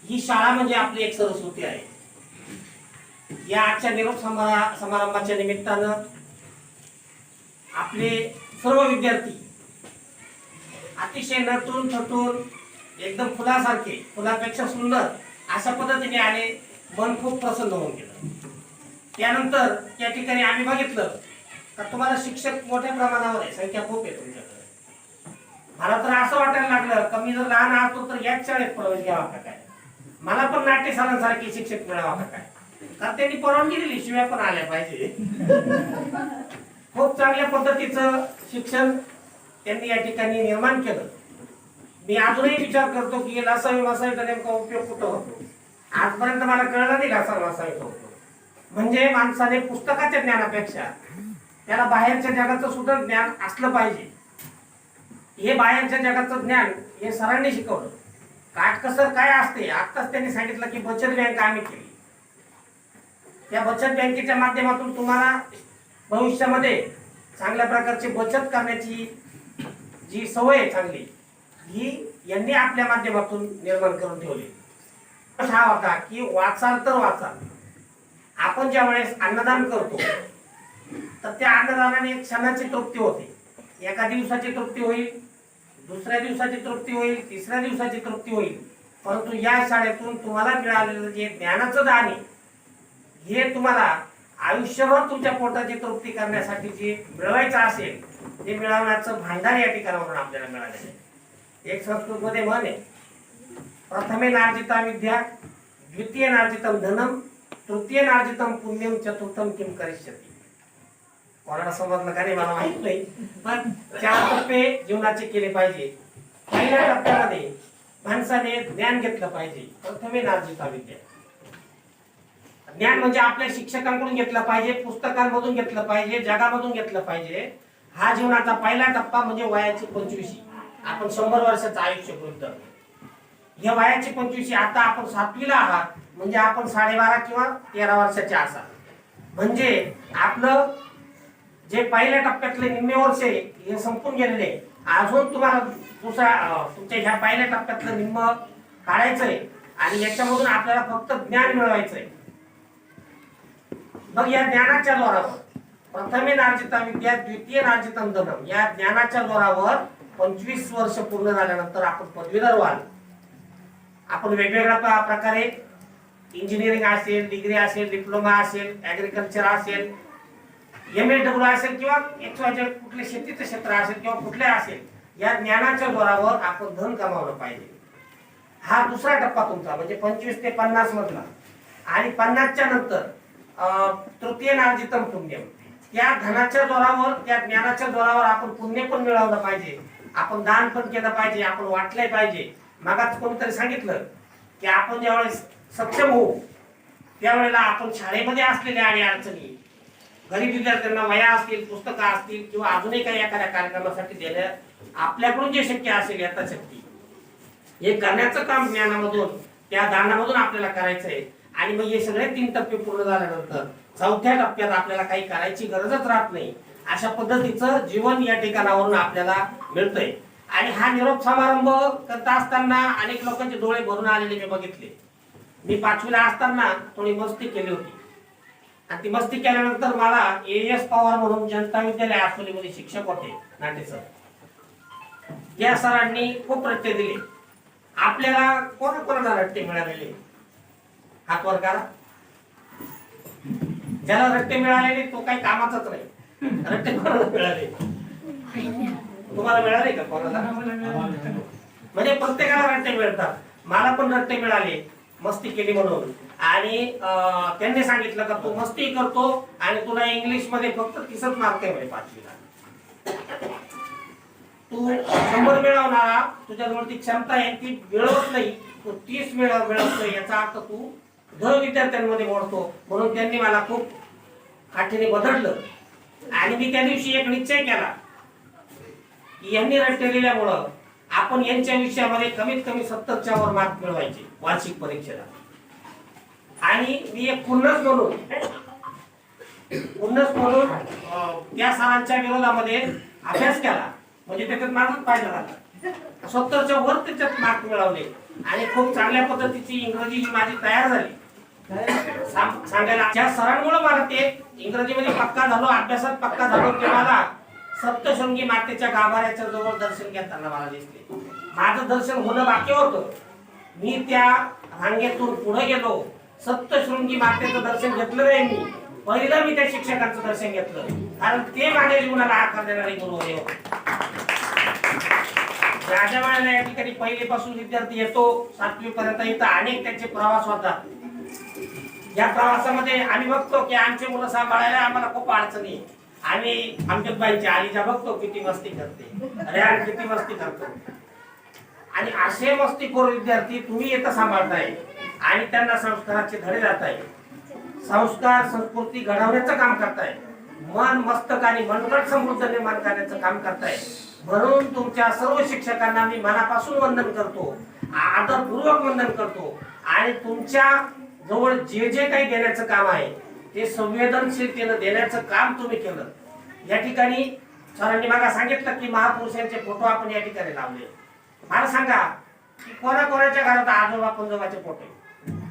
ही शाळा म्हणजे आपली एक सरस्वती आहे. या आजच्या निरोप समारंभाच्या निमित्तानं आपले सर्व विद्यार्थी अतिशय नटून थटून एकदम फुलासारखे, फुलापेक्षा सुंदर अशा पद्धतीने आले. मन खूप प्रसन्न होऊन गेलं. त्यानंतर त्या ठिकाणी आम्ही बघितलं का तुम्हाला शिक्षक मोठ्या प्रमाणावर आहे, संख्या खूप आहे तुमच्याकडे. मला तर असं वाटायला लागलं का मी जर लहान असतो तर याच शाळेत प्रवेश घ्यावा का काय, मला पण नाट्य सरांसारखे शिक्षक मिळावा का काय. कारण त्यांनी परवानगी दिली, शिवाय पण आल्या पाहिजे. खूप चांगल्या पद्धतीचं शिक्षण त्यांनी या ठिकाणी निर्माण केलं. मी अजूनही विचार करतो की लासावी मासावीचा नेमका उपयोग कुठं होतो. आजपर्यंत मला कळलं नाही लासावी मासावीचा उपयोग. म्हणजे माणसाने पुस्तकाच्या ज्ञानापेक्षा त्याला बाहेरच्या जगाचं सुद्धा ज्ञान असलं पाहिजे. हे बाहेरच्या जगाचं ज्ञान हे सरांनी शिकवलं. काटकसर काय असते आत्ताच त्यांनी सांगितलं की बचत बँक आम्ही केली. त्या बचत बँकेच्या माध्यमातून तुम्हाला भविष्यामध्ये चांगल्या प्रकारची बचत करण्याची जी सवय आहे चांगली, ही यांनी आपल्या माध्यमातून निर्माण करून ठेवली. हा होता की वाचाल तर वाचाल. आपण ज्या वेळेस अन्नदान करतो तर त्या अन्नदानाने एक क्षणाची तृप्ती होते. एका दिवसाची तृप्ती होईल, दुसऱ्या दिवसाची तृप्ती होईल, तिसऱ्या दिवसाची तृप्ती होईल. परंतु या शाळेतून तुम्हाला मिळालेलं जे ज्ञानाचं दान आहे हे तुम्हाला आयुष्यभर तुमच्या पोटाची तृप्ती करण्यासाठी जे मिळवायचं असेल ते मिळवण्याचं भांडार या ठिकाणावरून आपल्याला मिळालेलं आहे. एक संस्कृत मध्ये म्हण आहे, प्रथमे नार्जिता विद्या, द्वितीय नार्जितम धनम, तृतीय नार्जितम पुण्यम, चतुर्थम किम करिष्यति. कोणाला समजलं का नाही मला माहित नाही, पण 4 टप्पे जीवनाचे केले पाहिजे. पहिल्या टप्प्यामध्ये माणसाने ज्ञान घेतलं पाहिजे. प्रथमे नार्जिता विद्या, ज्ञान म्हणजे आपल्या शिक्षकांकडून घेतलं पाहिजे, पुस्तकांमधून घेतलं पाहिजे, जगामधून घेतलं पाहिजे. हा जीवनाचा पहिला टप्पा म्हणजे वयाची 25. आपण 100 वर्षाचं आयुष्य गृहीत धरतो. या वयाची 25 आता आपण 7वीला आहात, म्हणजे आपण 12.5 किंवा 13 वर्षाचे असाल. म्हणजे आपलं जे पहिल्या टप्प्यातले निम्मे वर्ष हे संपून गेलेले. अजून तुम्हाला तुमच्या ह्या पहिल्या टप्प्यातलं निम्म काढायचंय आणि याच्यामधून आपल्याला फक्त ज्ञान मिळवायचंय. मग या ज्ञानाच्या जोरावर प्रथमे नार्जिता विद्या, द्वितीय नार्जितम धनम, या ज्ञानाच्या जोरावर 25 वर्ष पूर्ण झाल्यानंतर आपण पदवीधर व्हाल. आपण वेगवेगळ्या प्रकारे इंजिनिअरिंग असेल, डिग्री असेल, डिप्लोमा असेल, ऍग्रिकल्चर असेल, MSW असेल किंवा कुठले शेतीचं क्षेत्र असेल किंवा कुठले असेल, या ज्ञानाच्या जोरावर आपण धन कमावलं पाहिजे. हा दुसरा टप्पा तुमचा म्हणजे 25 ते 50 मधला. आणि 50च्या नंतर तृतीय नार्जितम पुण्यम, त्या धनाच्या जोरावर, त्या ज्ञानाच्या जोरावर आपण पुण्य पण मिळवलं पाहिजे. आपण दान पण केलं पाहिजे, आपण वाटलंय पाहिजे. मागाच कोणीतरी सांगितलं की आपण ज्यावेळेस सक्षम होऊ त्यावेळेला आपण शाळेमध्ये असलेल्या आणि अडचणी, गरीब विद्यार्थ्यांना वया असतील, पुस्तकं असतील किंवा अजूनही काही एखाद्या कार्यक्रमासाठी देण्या आपल्याकडून जे शक्य असेल यथाशक्ती हे करण्याचं काम ज्ञानामधून, त्या दानामधून आपल्याला करायचंय. आणि मग हे सगळे 3 टप्पे पूर्ण झाल्यानंतर 4थ्या टप्प्यात आपल्याला काही करायची गरजच राहत नाही. अशा पद्धतीचं जीवन या ठिकाणावरून आपल्याला मिळतंय. आणि हा निरोप समारंभ करत असताना अनेक लोकांचे डोळे भरून आलेले मी बघितले. मी 5वीला असताना थोडी मस्ती केली होती आणि ती मस्ती केल्यानंतर मला AS पवार म्हणून जनता विद्यालय आसोलीमध्ये शिक्षक होते नाट्य सर, या सरांनी खूप रट्टे दिले. आपल्याला कोणाकोणाला रट्टे मिळालेले हात वर करा. ज्याला रट्टे मिळालेले तो काही कामाचाच नाही. रट्टे कोणाला मिळाले? तुम्हाला मिळाले का कोणाला? म्हणजे प्रत्येकाला रट्टे मिळतात. मला पण रट्टे मिळाले मस्ती केली म्हणून. आणि त्यांनी सांगितलं का तू मस्ती करतो आणि तुला इंग्लिश मध्ये फक्त 30 मार्क आहे म्हणे 5वीला. तू 100 मिळवणारा, तुझ्याजवळ ती क्षमता आहे ती मिळवत नाही, तू 30 मिळवत नाही, याचा अर्थ तू धड विद्यार्थ्यांमध्ये मोडतो. म्हणून त्यांनी मला खूप काठीने बदललं. आणि मी त्या दिवशी एक निश्चय केला की यांनी रट्टे दिल्यामुळं आपण यांच्या विषयामध्ये कमीत कमी 70च्या वर मार्क मिळवायचे वार्षिक परीक्षेला. आणि मी एक खुन्नस म्हणून त्या सरांच्या विरोधामध्ये अभ्यास केला. म्हणजे त्याच्यात माझाच फायदा झाला. 70च्या वर त्याच्यात मार्क मिळवले. आणि खूप चांगल्या पद्धतीची इंग्रजी ही माझी तयार झाली सांगायला. ज्या सरांमुळे मला ते इंग्रजीमध्ये पक्का झालो, अभ्यासात पक्का झालो, ते मला सप्तशृंगी मातेच्या गाभाऱ्याच्या जवळ दर्शन घेताना मला दिसले. माझं दर्शन होणं बाकी होतं. मी त्या रांगेतून पुढे गेलो, सप्तशृंगी मातेचं दर्शन घेतलं नाही मी. पहिलं मी त्या शिक्षकांचं दर्शन घेतलं, कारण ते माझ्या जीवनाला आकार देणारे गुरु होते. ज्या वेळेला या ठिकाणी पहिलीपासून विद्यार्थी येतो 7वी पर्यंत इथं अनेक त्यांचे प्रवास होतात. या प्रवासामध्ये आम्ही बघतो की आमचे मुलं सांभाळायला आम्हाला खूप अडचणी. आम्ही आमच्या बाईची आलीजा बघतो किती मस्ती करते, रेहान किती मस्ती करतो. आणि असे मस्तीखोर विद्यार्थी तुम्ही इथं सांभाळताय आणि त्यांना संस्काराचे धडे जाताय, संस्कार संस्कृती घडवण्याचं काम करताय, मन मस्तक आणि मनगट समृद्ध निर्माण करण्याचं काम करताय. म्हणून तुमच्या सर्व शिक्षकांना मी मनापासून वंदन करतो, आदरपूर्वक वंदन करतो. आणि तुमच्या जवळ जे जे काही देण्याचं काम आहे ते संवेदनशीलतेनं देण्याचं काम तुम्ही केलं. या ठिकाणी सरांनी मला सांगितलं की महापुरुषांचे फोटो आपण या ठिकाणी लावले. मला सांगा की कोणाच्या घरात आजोबा पंजोबाचे फोटो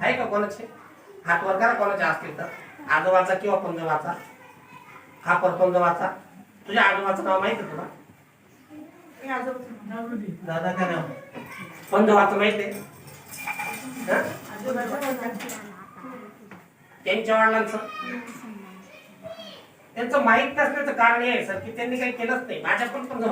आहे का? कोणाचे हात वर करा कोणाचे असतील तर. आजोबाचा किंवा पंजोबाचा, हा परपंजोबाचा. तुझ्या आजोबाचं नाव माहिती तुला? दादा का नाव? पंजोबाचं माहिती आहे? त्यांच्या वडिलांचं त्यांचं माहित नसण्याचं कारण हे आहे सर की त्यांनी काही केलंच नाही. माझ्या पण कुटुंब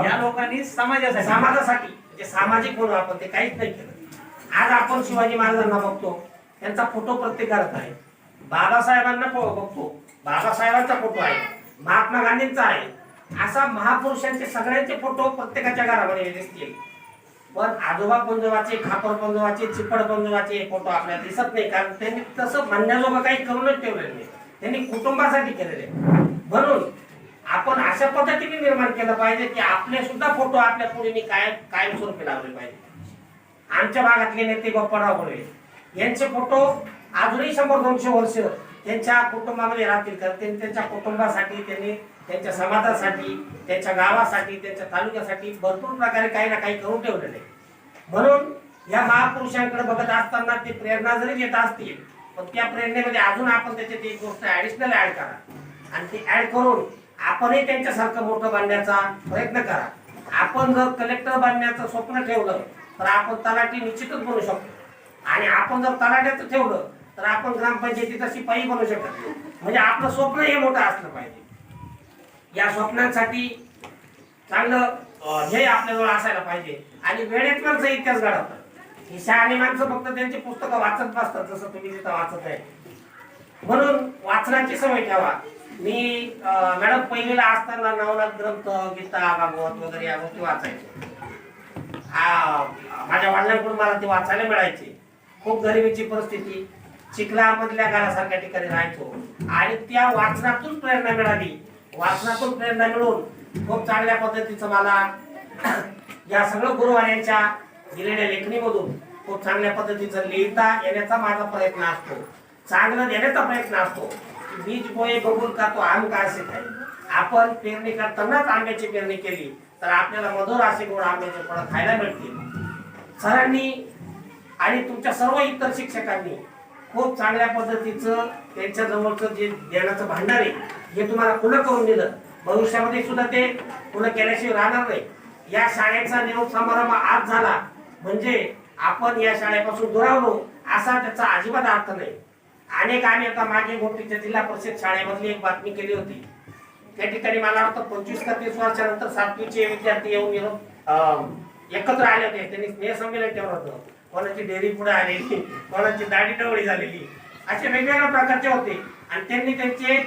या लोकांनी समाजासाठी म्हणजे सामाजिक म्हणून आपण ते काहीच नाही केलं. आज आपण शिवाजी महाराजांना बघतो, त्यांचा फोटो प्रत्येक घरात आहे. बाबासाहेबांना बघतो, बाबासाहेबांचा फोटो आहे, महात्मा गांधींचा आहे. असा महापुरुषांचे सगळ्यांचे फोटो प्रत्येकाच्या घरामध्ये दिसतील. पण आजोबा पंजोबाचे, खापर पंजोबाचे, चिपड पंजोबाचे फोटो आपल्याला दिसत नाही, कारण त्यांनी तसं म्हणण्याजोगं काही करूनच ठेवलेलं नाही. त्यांनी कुटुंबासाठी केलेले. म्हणून आपण अशा पद्धतीने निर्माण केलं पाहिजे की आपले सुद्धा फोटो आपल्या पुढे कायमस्वरूपी लावले पाहिजे. आमच्या भागातले नेते गोपाळराव घोळे यांचे फोटो अजूनही 100-200 वर्ष त्यांच्या कुटुंबामध्ये राहतील, कारण त्यांच्या कुटुंबासाठी, त्यांनी त्यांच्या समाजासाठी, त्यांच्या गावासाठी, त्यांच्या तालुक्यासाठी भरपूर प्रकारे काही ना काही करून ठेवलेले. म्हणून या महापुरुषांकडे बघत असताना ते प्रेरणा जरी देत असतील, पण त्या प्रेरणेमध्ये अजून आपण त्याच्यात एक गोष्ट ऍडिशनल ऍड करा आणि ती ऍड करून आपणही त्यांच्यासारखं मोठं बांधण्याचा प्रयत्न करा. आपण जर कलेक्टर बांधण्याचं स्वप्न ठेवलं तर आपण तलाठी निश्चितच बनू शकतो. आणि आपण जर तलाट्याचं ठेवलं तर आपण ग्रामपंचायतीचा शिपाई बनू शकत. म्हणजे आपलं स्वप्न हे मोठं असलं पाहिजे. या स्वप्नांसाठी चांगलं ध्येय आपल्याजवळ असायला पाहिजे. आणि वेळेत माणसं इतिहास घडवतात. ही शहाणी माणसं फक्त त्यांची पुस्तकं वाचत बसतात, जसं तुम्ही तिथं वाचत आहे. म्हणून वाचनाची सवय ठेवा. मी मॅडम पहिलीला असताना नवनाथ ग्रंथ, गीता, भागवत वगैरे या गोष्टी वाचायचो. माझ्या वडिलांकडून मला ते वाचायला मिळायचे. खूप गरिबीची परिस्थिती, चिखलामधल्या गावासारख्या ठिकाणी राहायचो आणि त्या वाचनातून प्रेरणा मिळाली. वाचनातून प्रेरणा मिळून खूप चांगल्या पद्धतीचं मला या सगळं गुरुवाऱ्यांच्या दिलेल्या लेखणीमधून खूप चांगल्या पद्धतीचं लिहिता येण्याचा माझा प्रयत्न असतो, चांगलं देण्याचा प्रयत्न असतो. बीज पोहे बघून का तो आम का असे आहे. आपण पेरणी करतानाच आंब्याची पेरणी केली तर आपल्याला मधुर असे गोड आंब्याचे फळं खायला मिळतील. सरांनी आणि तुमच्या सर्व इतर शिक्षकांनी खूप चांगल्या पद्धतीचं त्यांच्या जवळचं जे ज्ञानाचं भांडार आहे हे तुम्हाला खुलं करून दिलं. भविष्यामध्ये सुद्धा ते खुलं केल्याशिवाय राहणार नाही. या शाळेचा निरोप समारंभ आज झाला म्हणजे आपण या शाळेपासून दुरावलो असा त्याचा अजिबात अर्थ नाही. अनेक आम्ही आता मागे गोष्टीच्या जिल्हा परिषद शाळेमधली एक बातमी केली होती. त्या ठिकाणी मला वाटतं 25 का 30 वर्षानंतर 7वीचे विद्यार्थी येऊन एकत्र आले होते. त्यांनी स्नेहसंमेलन ठेवलं होतं. कोणाची डेअरी पुढे आलेली, कोणाची दाढी डवळी झालेली, असे वेगवेगळ्या प्रकारचे होते. आणि त्यांनी त्यांचे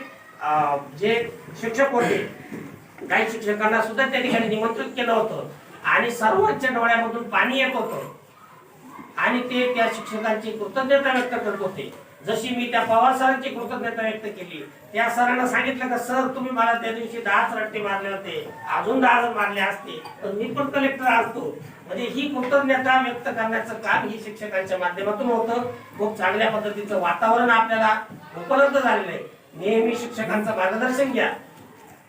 जे शिक्षक होते काही शिक्षकांना सुद्धा त्या ठिकाणी निमंत्रित केलं होतं आणि सर्वांच्या डोळ्यामधून पाणी येत होतं आणि ते त्या शिक्षकांची कृतज्ञता व्यक्त करत होते. जशी मी त्या पवार सरांची कृतज्ञता व्यक्त केली, त्या सरांना सांगितलं का सर तुम्ही मला त्या दिवशी 10 रट्टे मारले होते, अजून 10 मारले असते तर मी पण कलेक्टर असतो. म्हणजे ही कृतज्ञता व्यक्त करण्याचं काम ही शिक्षकांच्या माध्यमातून होतं. खूप चांगल्या पद्धतीचं वातावरण आपल्याला उपलब्ध झालेलं आहे. नेहमी शिक्षकांचं मार्गदर्शन घ्या.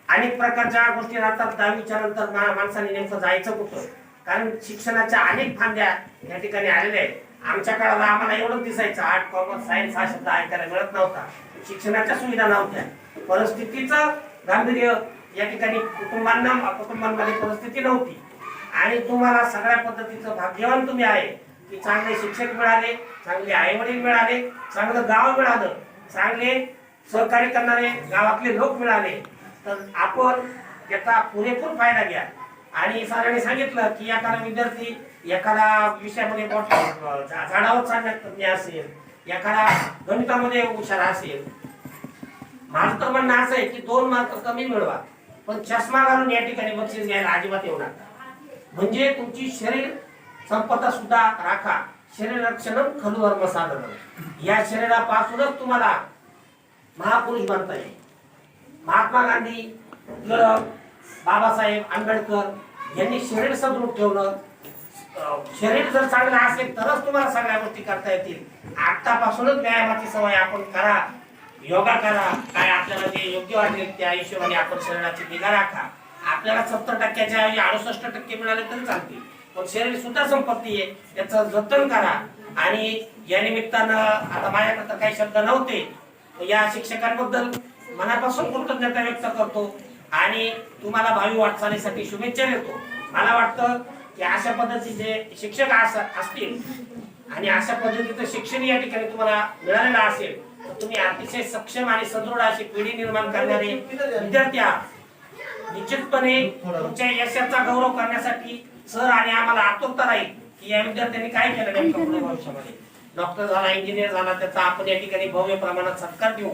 अनेक प्रकारच्या गोष्टी राहतात. 10वीच्या नंतर माणसाने नेमकं जायचं कुठं कारण शिक्षणाच्या अनेक फांद्या या ठिकाणी आलेल्या आहेत. आमच्या काळाला आम्हाला एवढंच दिसायचं, आर्ट कॉमर्स सायन्स हा शब्द ऐकायला मिळत नव्हता. शिक्षणाच्या सुविधा नव्हत्या, परिस्थितीचं गांभीर्य या ठिकाणी कुटुंबांमध्ये परिस्थिती नव्हती. आणि तुम्हाला सगळ्या पद्धतीचं भाग्यवान तुम्ही आहे की चांगले शिक्षक मिळाले, चांगले आई वडील मिळाले, चांगलं गाव मिळालं, चांगले सहकार्य करणारे गावातले लोक मिळाले. तर आपण त्याचा पुरेपूर फायदा घ्या. आणि सरांनी सांगितलं की एखादा विद्यार्थी एखादा विषयामध्ये झाडावर चढण्यात तज्ञ असेल, एखादा गणितामध्ये हुशार असेल, माझं तर म्हणणं असं आहे की 2 मार्क कमी मिळवा, पण चष्मा घालून या ठिकाणी बक्षीस घ्यायला अजिबात येऊ नका. म्हणजे तुमची शरीर संपदा सुद्धा राखा. शरीर रक्षणम खलु धर्म साधन. या शरीरापासूनच तुम्हाला महापुरुष बनता येईल. महात्मा गांधी, टिळक, बाबासाहेब आंबेडकर यांनी शरीर सदृढ ठेवलं. शरीर जर चांगलं असेल तरच तुम्हाला सगळ्या गोष्टी करता येतील. आतापासूनच व्यायामाची सवय आपण करा, योगा करा, काय आपल्याला जे योग्य वाटेल त्या हिशोबाने आपण शरीराची निगा राखा. आपल्याला 70% ऐवजी 68% मिळाले तरी चालतील, पण शरीर सुद्धा संपत्ती आहे, त्याचं जतन करा. आणि या निमित्तानं आता माझ्याकडे तर काही शब्द नव्हते, या शिक्षकांबद्दल मनापासून कृतज्ञता व्यक्त करतो आणि तुम्हाला भावी वाटचालीसाठी शुभेच्छा देतो. मला वाटतं की अशा पद्धतीचे शिक्षक असतील आणि अशा पद्धतीचं शिक्षण या ठिकाणी तुम्हाला मिळालेलं असेल तर तुम्ही अतिशय सक्षम आणि सदृढ अशी पिढी निर्माण करणारे विद्यार्थी आहात. निश्चितपणे तुमच्या यशाचा गौरव करण्यासाठी सर आणि आम्हाला आतुरता राहील की या विद्यार्थ्यांनी काय केलं नेमकं पुढे भविष्यामध्ये. डॉक्टर झाला, इंजिनियर झाला, त्याचा आपण या ठिकाणी भव्य प्रमाणात सत्कार देऊ.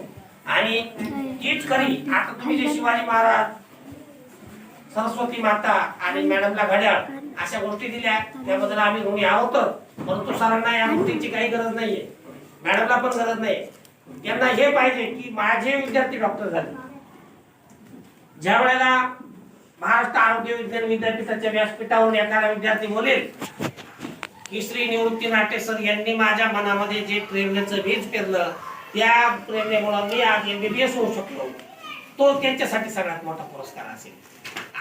आणि तीच खरी आता तुम्ही जे शिवाजी महाराज, सरस्वती माता आणि मॅडमला घड्याळ अशा गोष्टी दिल्या त्याबद्दल आम्ही ऋणी आहोत. परंतु सरांना या गोष्टींची काही गरज नाहीये, मॅडमला पण गरज नाही. त्यांना हे पाहिजे की माझे विद्यार्थी डॉक्टर झाले. ज्या वेळेला महाराष्ट्र आरोग्य विज्ञान विद्यापीठाच्या व्यासपीठावरून एखादा विद्यार्थी बोलेल की श्री निवृत्ती नाटे सर यांनी माझ्या मनामध्ये जे प्रेरणेचं बीज पेरलं, त्या प्रेरणेमुळे मी आज MBBS होऊ शकलो, तो त्यांच्यासाठी सगळ्यात मोठा पुरस्कार असेल.